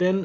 10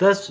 10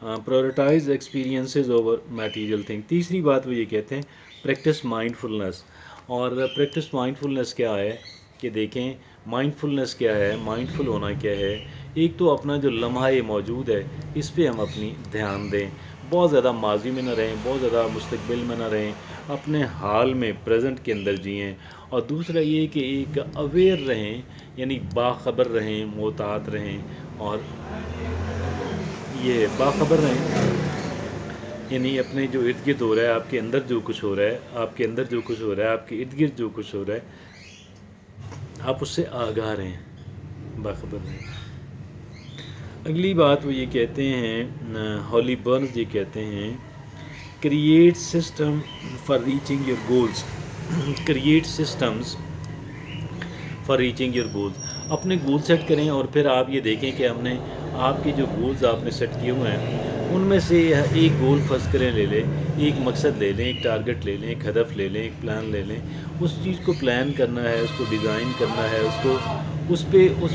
prioritise experiences over material thing. تیسری بات وہ یہ کہتے ہیں پریکٹس مائنڈفلنس. اور پریکٹس مائنڈفلنس کیا ہے کہ دیکھیں مائنڈفلنس کیا ہے, مائنڈفل ہونا کیا ہے. ایک تو اپنا جو لمحہ موجود ہے اس پہ ہم اپنی دھیان دیں, بہت زیادہ ماضی میں نہ رہیں, بہت زیادہ مستقبل میں نہ رہیں, اپنے حال میں پریزنٹ کے اندر جئیں. اور دوسرا یہ کہ ایک اویئر رہیں, یعنی باخبر رہیں, محتاط رہیں. اور یہ باخبر رہیں یعنی اپنے جو ارد گرد ہو رہا ہے, آپ کے اندر جو کچھ ہو رہا ہے, آپ کے اندر جو کچھ ہو رہا ہے, آپ کے ارد گرد جو کچھ ہو رہا ہے, آپ اس سے آگاہ رہیں, باخبر رہیں. اگلی بات وہ یہ کہتے ہیں ہالی برنز یہ کہتے ہیں create system for reaching your goals. Create systems for reaching your goals. اپنے گول سیٹ کریں اور پھر آپ یہ دیکھیں کہ ہم نے آپ کے جو گولز آپ نے سیٹ کیے ہوئے ہیں ان میں سے ایک گول فرض کریں لے لیں, ایک مقصد لے لیں, ایک ٹارگٹ لے لیں, ایک ہدف لے لیں, ایک پلان لے لیں. اس چیز کو پلان کرنا ہے, اس کو ڈیزائن کرنا ہے, اس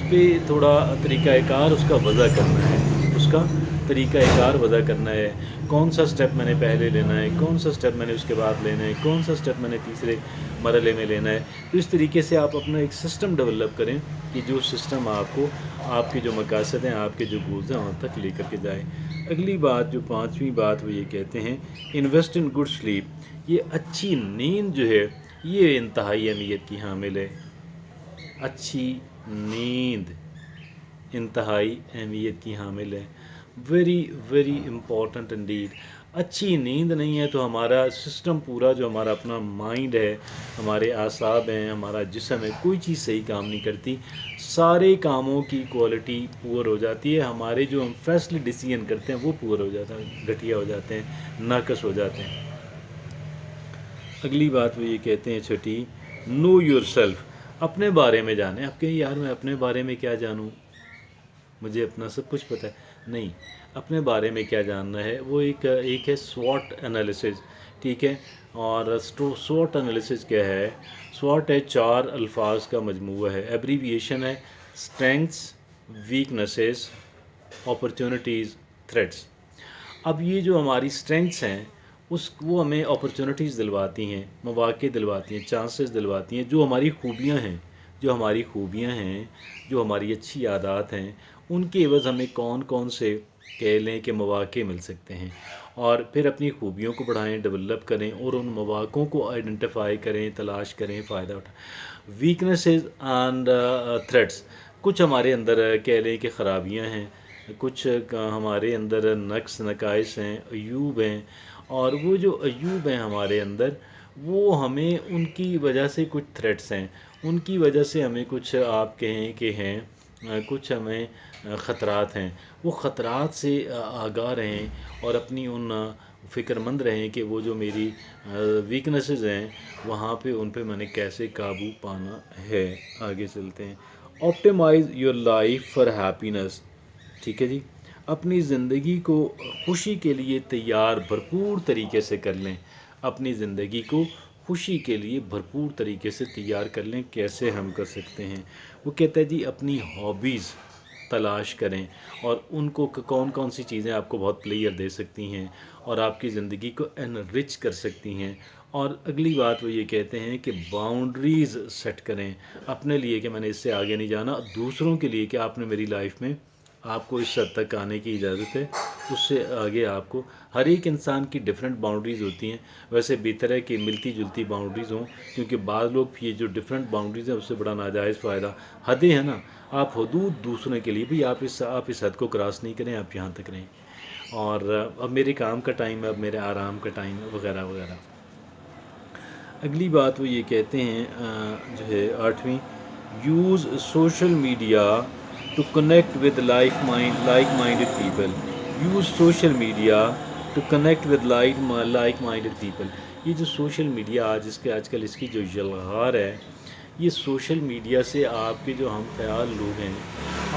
پہ تھوڑا طریقہ کار اس کا وضع کرنا ہے, اس کا طریقہ کار وضع کرنا ہے. کون سا سٹیپ میں نے پہلے لینا ہے, کون سا سٹیپ میں نے اس کے بعد لینا ہے, کون سا سٹیپ میں نے تیسرے مرحلے میں لینا ہے. تو اس طریقے سے آپ اپنا ایک سسٹم ڈیولپ کریں کہ جو سسٹم آپ کو آپ کے جو مقاصد ہیں, آپ کے جو گولز ہیں وہاں تک لے کر کے جائے. اگلی بات جو پانچویں بات وہ یہ کہتے ہیں انویسٹ ان گڈ سلیپ. یہ اچھی نیند جو ہے یہ انتہائی اہمیت کی حامل ہے. اچھی نیند انتہائی اہمیت کی حامل ہے. Very very important indeed. اچھی نیند نہیں ہے تو ہمارا سسٹم پورا جو ہمارا اپنا مائنڈ ہے, ہمارے اعصاب ہیں, ہمارا جسم ہے, کوئی چیز صحیح کام نہیں کرتی. سارے کاموں کی کوالٹی پور ہو جاتی ہے. ہمارے جو ہم فیصلے ڈیسیژن کرتے ہیں وہ پور ہو جاتا ہے, گھٹیا ہو جاتے ہیں, ناقص ہو جاتے ہیں. اگلی بات وہ یہ کہتے ہیں چھٹی نو یور سیلف. اپنے بارے میں جانیں. آپ کہیں یار میں اپنے بارے میں کیا جانوں, مجھے اپنا سب کچھ پتہ ہے. نہیں, اپنے بارے میں کیا جاننا ہے وہ ایک ہے سواٹ انالیسز. ٹھیک ہے, اور سواٹ انالیسز کیا ہے؟ سواٹ ہے 4 الفاظ کا مجموعہ ہے, ایبریویشن ہے اسٹرینگس, ویکنسز, اپرچونٹیز, تھریٹس. اب یہ جو ہماری اسٹرینگس ہیں وہ ہمیں اپرچونٹیز دلواتی ہیں, مواقع دلواتی ہیں, چانسز دلواتی ہیں. جو ہماری خوبیاں ہیں, جو ہماری اچھی عادات ہیں, ان کے عوض ہمیں کون سے کہہ لیں کہ مواقع مل سکتے ہیں. اور پھر اپنی خوبیوں کو بڑھائیں, ڈیولپ کریں, اور ان مواقعوں کو آئیڈینٹیفائی کریں, تلاش کریں, فائدہ اٹھائیں. Weaknesses and threats. کچھ ہمارے اندر کہہ لیں کہ خرابیاں ہیں, کچھ ہمارے اندر نقص نقائص ہیں, عیوب ہیں. اور وہ جو عیوب ہیں ہمارے اندر وہ ہمیں ان کی وجہ سے کچھ تھریٹس ہیں, ان کی وجہ سے ہمیں کچھ آپ کہیں کہ ہیں کچھ ہمیں خطرات ہیں. وہ خطرات سے آگاہ رہیں اور اپنی ان فکر مند رہیں کہ وہ جو میری ویکنسز ہیں وہاں پہ ان پہ میں نے کیسے قابو پانا ہے. آگے چلتے ہیں. Optimize your life for happiness. ٹھیک ہے جی, اپنی زندگی کو خوشی کے لیے تیار بھرپور طریقے سے کر لیں. اپنی زندگی کو خوشی کے لیے بھرپور طریقے سے تیار کر لیں. کیسے ہم کر سکتے ہیں؟ وہ کہتا ہے جی اپنی ہابیز تلاش کریں اور ان کو کون سی چیزیں آپ کو بہت پلیئر دے سکتی ہیں اور آپ کی زندگی کو انرچ کر سکتی ہیں. اور اگلی بات وہ یہ کہتے ہیں کہ باؤنڈریز سیٹ کریں اپنے لیے کہ میں نے اس سے آگے نہیں جانا. دوسروں کے لیے کہ آپ نے میری لائف میں آپ کو اس حد تک آنے کی اجازت ہے, اس سے آگے آپ کو. ہر ایک انسان کی ڈیفرنٹ باؤنڈریز ہوتی ہیں. ویسے بہتر ہے کہ ملتی جلتی باؤنڈریز ہوں, کیونکہ بعض لوگ یہ جو ڈیفرنٹ باؤنڈریز ہیں اس سے بڑا ناجائز فائدہ. حدیں ہیں نا, آپ حدود دوسروں کے لیے بھی آپ اس حد کو کراس نہیں کریں, آپ یہاں تک رہیں. اور اب میرے کام کا ٹائم ہے, اب میرے آرام کا ٹائم ہے, وغیرہ وغیرہ. اگلی بات وہ یہ کہتے ہیں جو ہے 8ویں use social media to connect with like minded people. Use social media to connect with like minded people. یہ جو سوشل میڈیا آج کل اس کی جو یلغار ہے, یہ سوشل میڈیا سے آپ کے جو ہم خیال لوگ ہیں,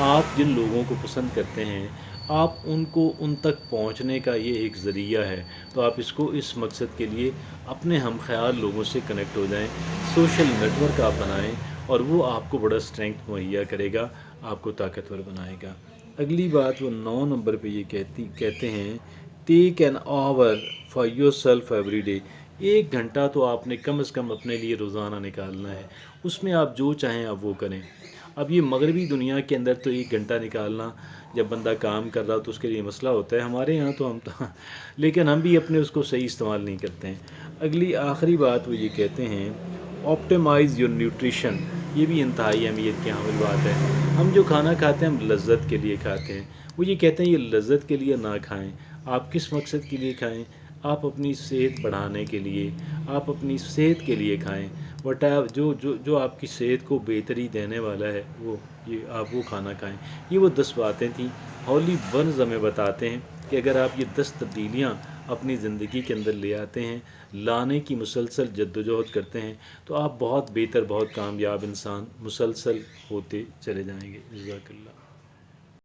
آپ جن لوگوں کو پسند کرتے ہیں, آپ ان تک پہنچنے کا یہ ایک ذریعہ ہے. تو آپ اس کو اس مقصد کے لیے اپنے ہم خیال لوگوں سے کنیکٹ ہو جائیں. سوشل نیٹ ورک آپ بنائیں اور وہ آپ کو بڑا اسٹرینگتھ مہیا کرے گا, آپ کو طاقتور بنائے گا. اگلی بات وہ 9 نمبر پہ یہ کہتے ہیں take an hour for your self every day. 1 گھنٹہ تو آپ نے کم از کم اپنے لیے روزانہ نکالنا ہے. اس میں آپ جو چاہیں آپ وہ کریں. اب یہ مغربی دنیا کے اندر تو 1 گھنٹہ نکالنا جب بندہ کام کر رہا تو اس کے لیے مسئلہ ہوتا ہے. ہمارے یہاں تو لیکن ہم بھی اپنے اس کو صحیح استعمال نہیں کرتے ہیں. اگلی آخری بات وہ یہ کہتے ہیں آپٹیمائز یور نیوٹریشن. یہ بھی انتہائی اہمیت کی حامل بات ہے. ہم جو کھانا کھاتے ہیں ہم لذت کے لیے کھاتے ہیں. وہ یہ کہتے ہیں یہ لذت کے لیے نہ کھائیں. آپ کس مقصد کے لیے کھائیں؟ آپ اپنی صحت بڑھانے کے لیے، آپ اپنی صحت کے لیے کھائیں. بٹ جو آپ کی صحت کو بہتری دینے والا ہے یہ آپ وہ کھانا کھائیں. یہ وہ 10 باتیں تھیں. ہولی ونز ہمیں بتاتے ہیں کہ اگر آپ یہ 10 تبدیلیاں اپنی زندگی کے اندر لے آتے ہیں، لانے کی مسلسل جدوجہد کرتے ہیں، تو آپ بہت بہتر، بہت کامیاب انسان مسلسل ہوتے چلے جائیں گے. جزاک اللہ.